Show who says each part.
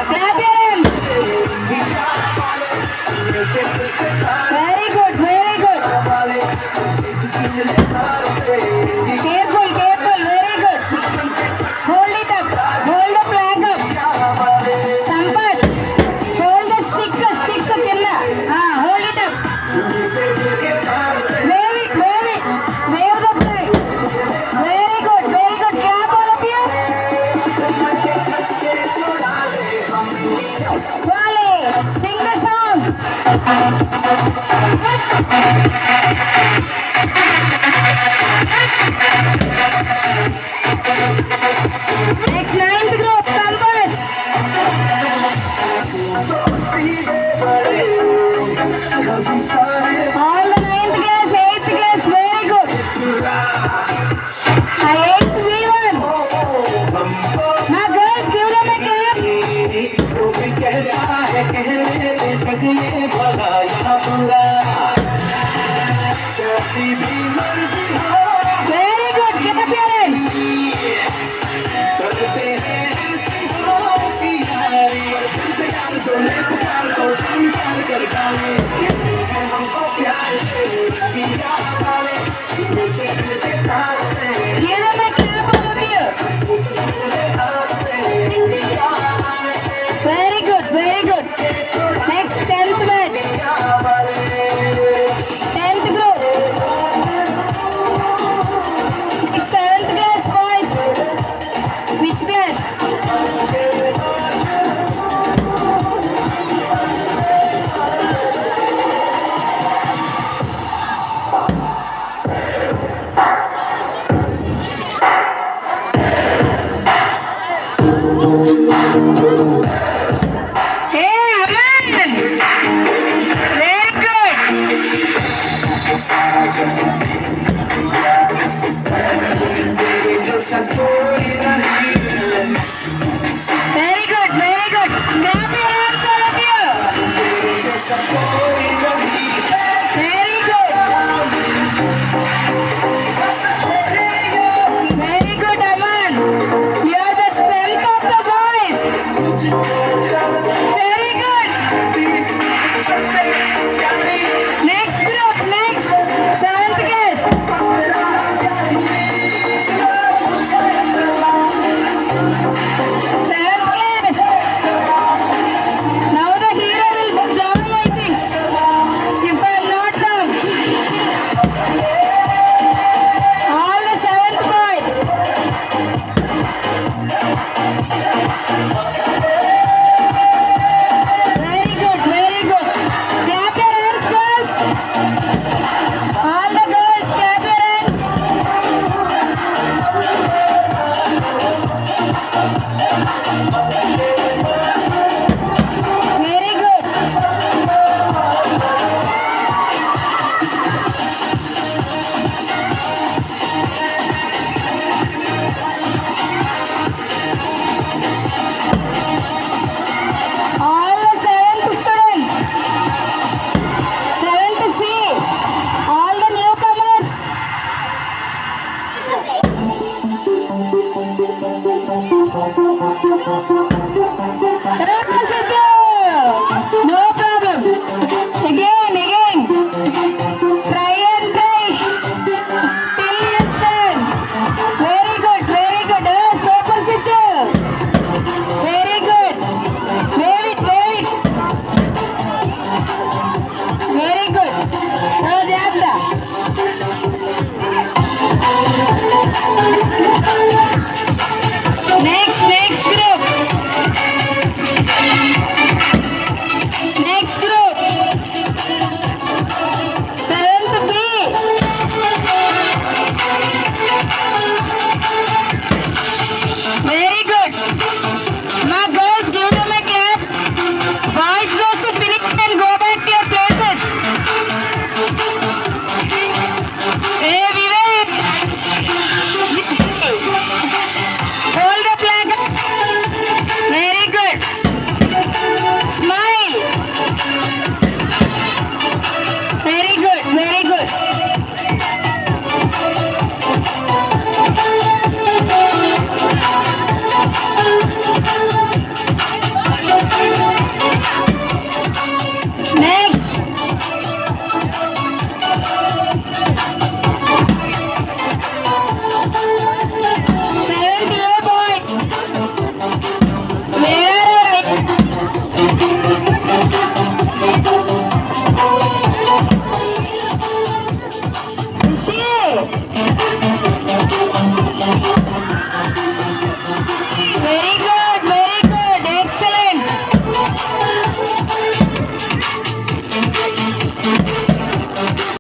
Speaker 1: Clap your hands. Very good, very good. Careful, careful, very good. Hold it up, hold the flag up. Sampath, hold the stick killa. Hold it up. Wave it, wave it. Wave the flag. Very good, very good. Clap all of you. Wale, sing the song. Next ninth group, compass. All the ninth class, eighth class, very good. Eighth V1. Now girls, give them a clap. Very good, clap your hands. Give them a clap, all of you. Very good, very good. Next, 10th batch. 10th group. Next, 7th class boys. Which class? Hey, Aman! Very good. Very good, very good. Clap your hands, all of you. Very good. Very good, Aman. You are the strength of the boys. Very good. Next group, next. 7th class. 7th class. Now the hero will join, I think. If I am not wrong. All the 7th boys. Okay